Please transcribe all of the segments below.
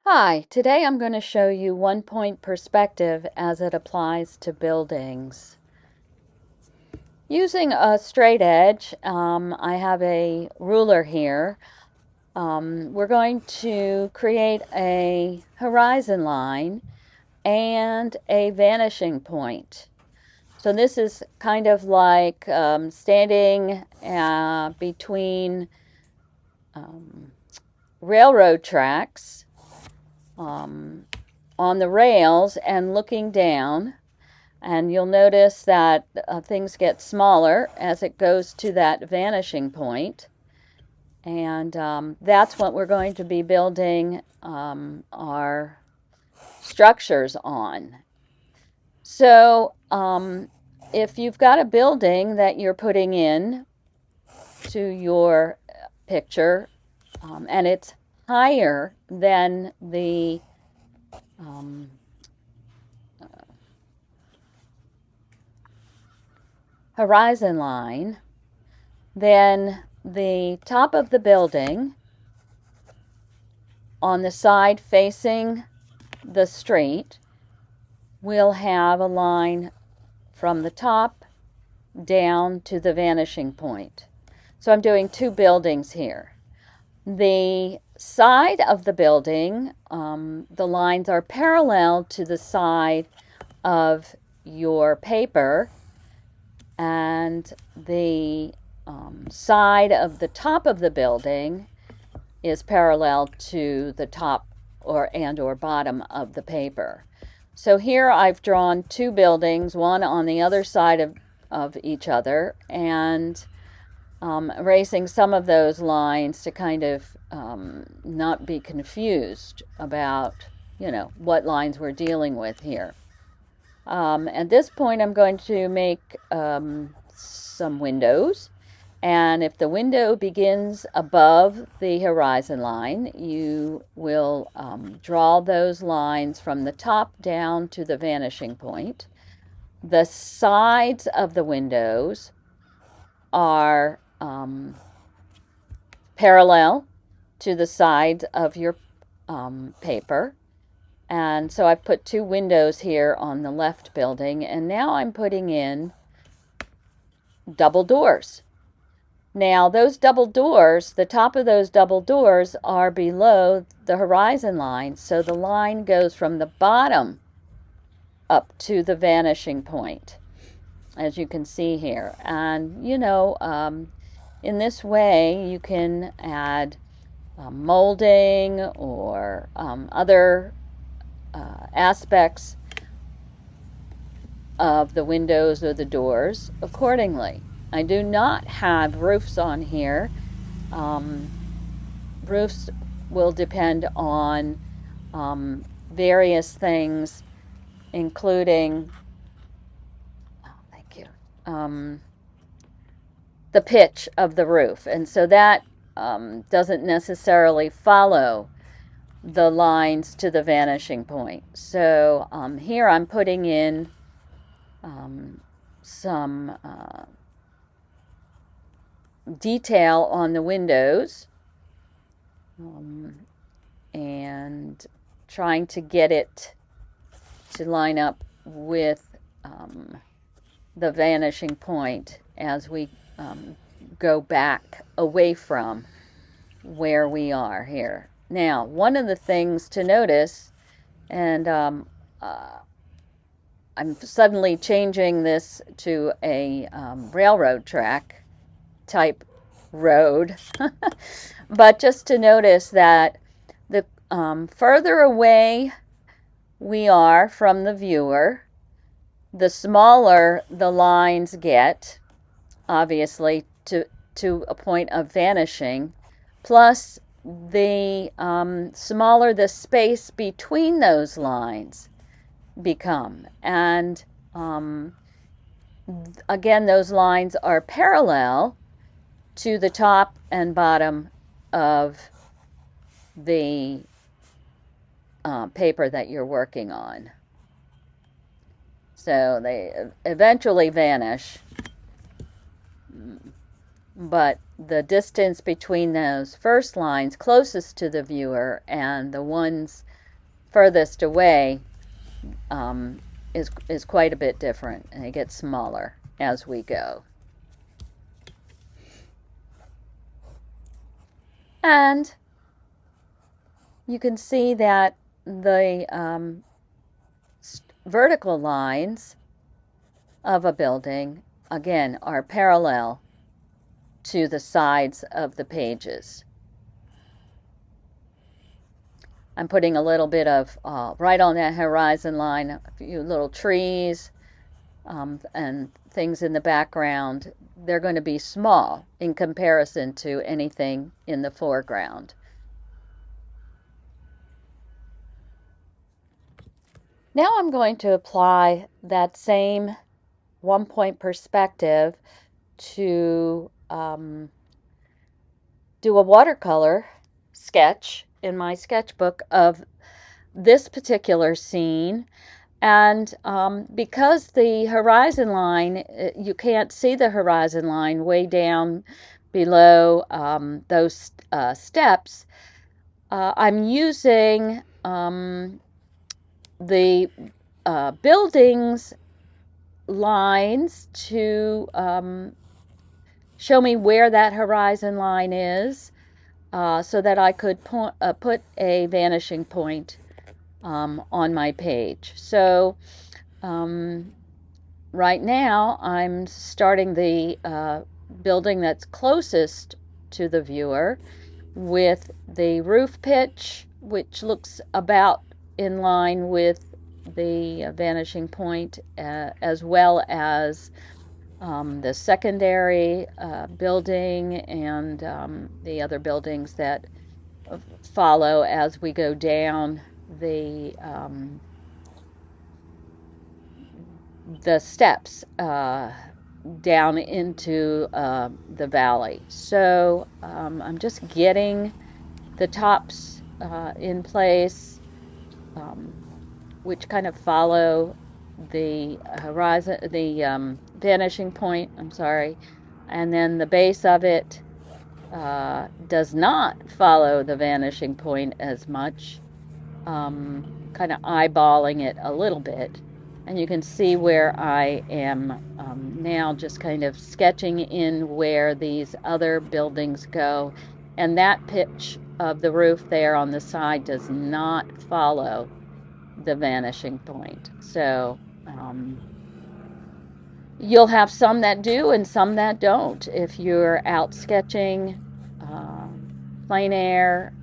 Hi, today I'm going to show you one-point perspective as it applies to buildings. Using a straight edge, I have a ruler here. We're going to create a horizon line and a vanishing point. So this is kind of like standing between railroad tracks on the rails and looking down. And you'll notice that things get smaller as it goes to that vanishing point. And that's what we're going to be building our structures on. So if you've got a building that you're putting in to your picture and it's higher than the horizon line, then the top of the building on the side facing the street will have a line from the top down to the vanishing point. So I'm doing two buildings here. The side of the building, the lines are parallel to the side of your paper, and the side of the top of the building is parallel to the top or bottom of the paper. So here I've drawn two buildings, one on the other side of each other, and erasing some of those lines to kind of not be confused about, what lines we're dealing with here. At this point, I'm going to make some windows. And if the window begins above the horizon line, you will draw those lines from the top down to the vanishing point. The sides of the windows are parallel to the sides of your paper. And so I've put two windows here on the left building, and now I'm putting in double doors. Now those double doors, the top of those double doors are below the horizon line, so the line goes from the bottom up to the vanishing point, as you can see here. And in this way you can add molding or other aspects of the windows or the doors accordingly. I do not have roofs on here. Roofs will depend on various things, including the pitch of the roof, and so that doesn't necessarily follow the lines to the vanishing point. So here I'm putting in some detail on the windows and trying to get it to line up with the vanishing point as we go back away from where we are here. Now, one of the things to notice, and I'm suddenly changing this to a railroad track type road, but just to notice that the further away we are from the viewer, the smaller the lines get, obviously, to a point of vanishing, plus the smaller the space between those lines become. And again, those lines are parallel to the top and bottom of the paper that you're working on. So they eventually vanish. but the distance between those first lines closest to the viewer and the ones furthest away is quite a bit different, and it gets smaller as we go. And you can see that the vertical lines of a building, again, are parallel to the sides of the pages. I'm putting a little bit of, right on that horizon line, a few little trees and things in the background. They're going to be small in comparison to anything in the foreground. Now I'm going to apply that same one-point perspective to do a watercolor sketch in my sketchbook of this particular scene. And because the horizon line, you can't see the horizon line way down below those steps, I'm using the buildings lines to show me where that horizon line is, so that I could put a vanishing point on my page. So right now I'm starting the building that's closest to the viewer with the roof pitch, which looks about in line with the vanishing point, as well as the secondary building and the other buildings that follow as we go down the steps down into the valley. So I'm just getting the tops in place, which kind of follow the horizon, the vanishing point, I'm sorry, and then the base of it does not follow the vanishing point as much, kind of eyeballing it a little bit. And you can see where I am now just kind of sketching in where these other buildings go. And that pitch of the roof there on the side does not follow the vanishing point. So you'll have some that do and some that don't. If you're out sketching plein air,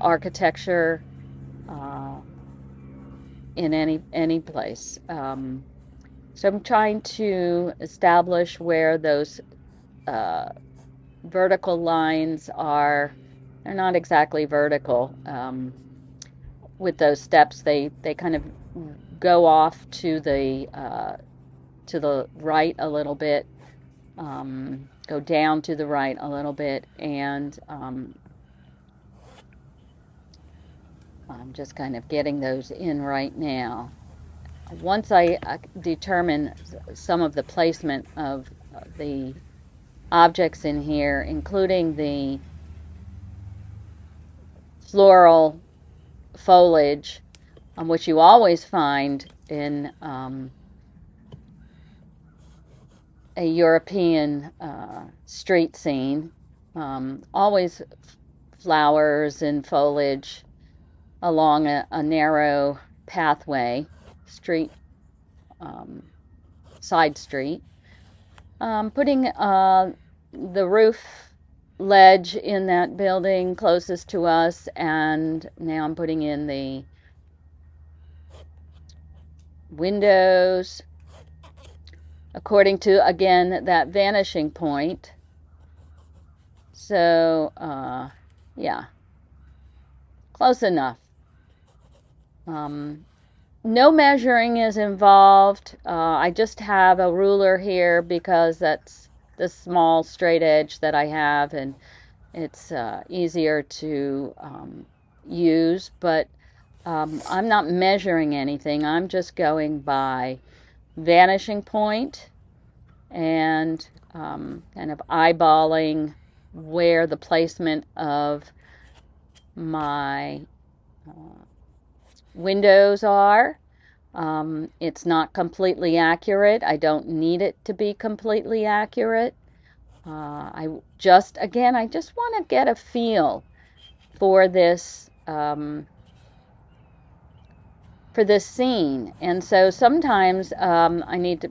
architecture, in any place. So I'm trying to establish where those vertical lines are. They're not exactly vertical. With those steps, they kind of go off to the right a little bit, go down to the right a little bit, and I'm just kind of getting those in right now. Once I determine some of the placement of the objects in here, including the floral foliage, which you always find in a European street scene, always flowers and foliage along a narrow pathway, street, side street. Putting the roof ledge in that building closest to us, and now I'm putting in the windows according to, again, that vanishing point. So yeah, close enough. No measuring is involved. I just have a ruler here because that's the small straight edge that I have, and it's easier to use, but I'm not measuring anything. I'm just going by vanishing point and kind of eyeballing where the placement of my windows are. It's not completely accurate. I don't need it to be completely accurate. I just want to get a feel for this scene. And so sometimes I need to,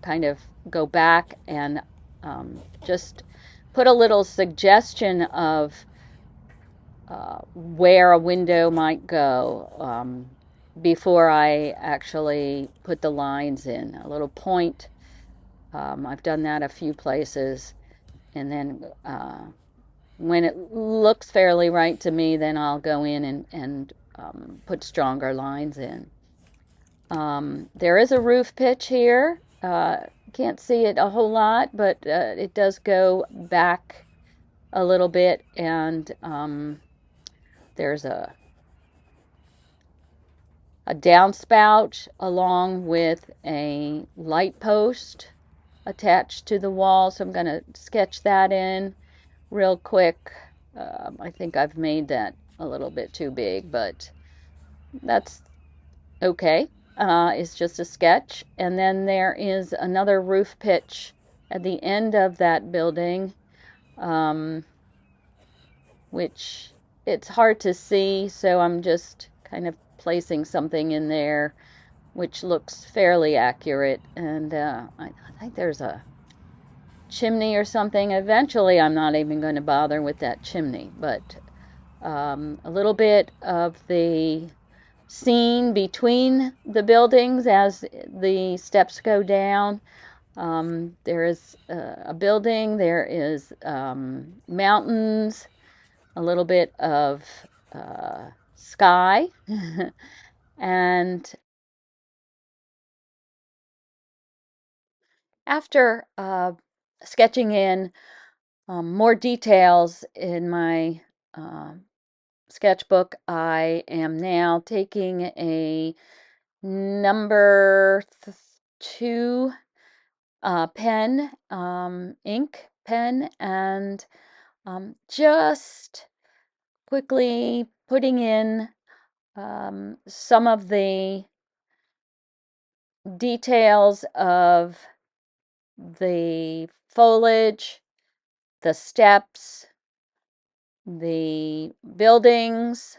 kind of go back and just put a little suggestion of where a window might go before I actually put the lines in. A little point. I've done that a few places, and then when it looks fairly right to me, then I'll go in and put stronger lines in. There is a roof pitch here. Can't see it a whole lot, but it does go back a little bit, and there's a downspout along with a light post attached to the wall, so I'm going to sketch that in real quick. I think I've made that a little bit too big, but that's okay. It's just a sketch. And then there is another roof pitch at the end of that building, which it's hard to see, so I'm just kind of placing something in there which looks fairly accurate. And I think there's a chimney or something. Eventually I'm not even going to bother with that chimney, but a little bit of the scene between the buildings as the steps go down. There is a building, there is mountains, a little bit of sky, and after sketching in more details in my sketchbook, I am now taking a number 2 pen, ink pen, and just quickly putting in some of the details of the foliage, the steps, the buildings,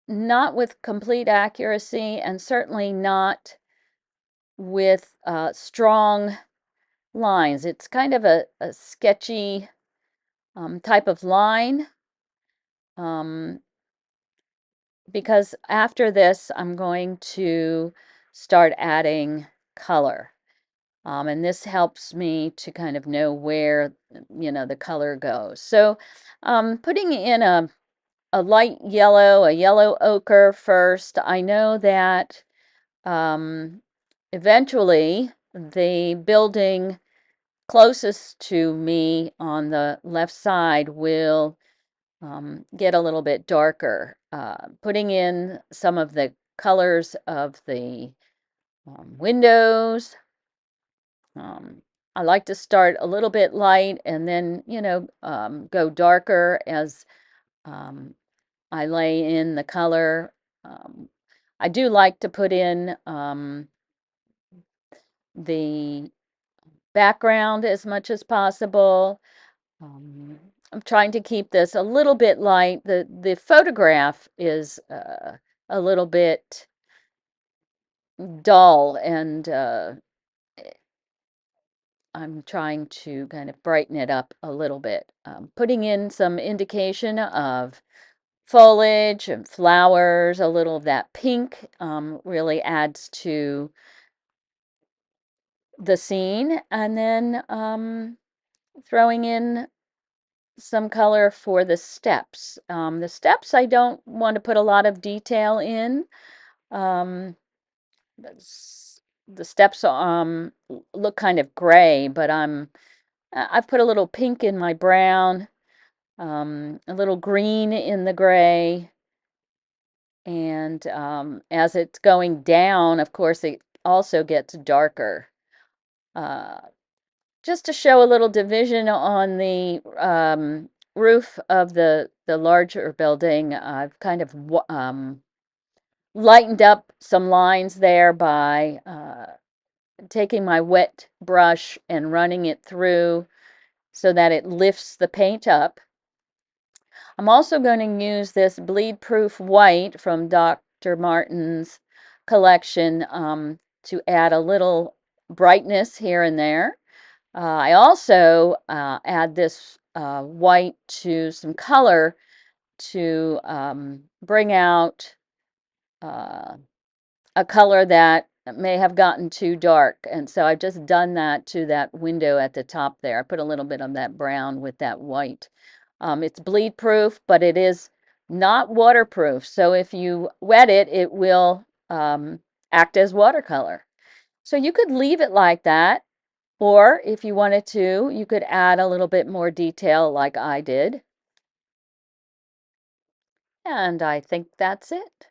not with complete accuracy, and certainly not with strong lines. It's kind of a sketchy type of line, because after this I'm going to start adding color. And this helps me to kind of know where, the color goes. So putting in a light yellow, a yellow ochre first, I know that eventually the building closest to me on the left side will get a little bit darker. Putting in some of the colors of the windows. I like to start a little bit light and then, go darker as I lay in the color. I do like to put in the background as much as possible. I'm trying to keep this a little bit light. The photograph is a little bit dull, and I'm trying to kind of brighten it up a little bit. Putting in some indication of foliage and flowers, a little of that pink really adds to the scene, and then throwing in some color for the steps. The steps I don't want to put a lot of detail in. The steps look kind of gray, but I've put a little pink in my brown, a little green in the gray, and as it's going down, of course, it also gets darker. Just to show a little division on the roof of the larger building, I've kind of lightened up some lines there by taking my wet brush and running it through so that it lifts the paint up. I'm also going to use this bleed proof white from Dr. Martin's collection to add a little brightness here and there. I also add this white to some color to bring out a color that may have gotten too dark. And so I've just done that to that window at the top there. I put a little bit of that brown with that white. It's bleed proof, but it is not waterproof. So if you wet it, it will act as watercolor. So you could leave it like that, or if you wanted to, you could add a little bit more detail like I did. And I think that's it.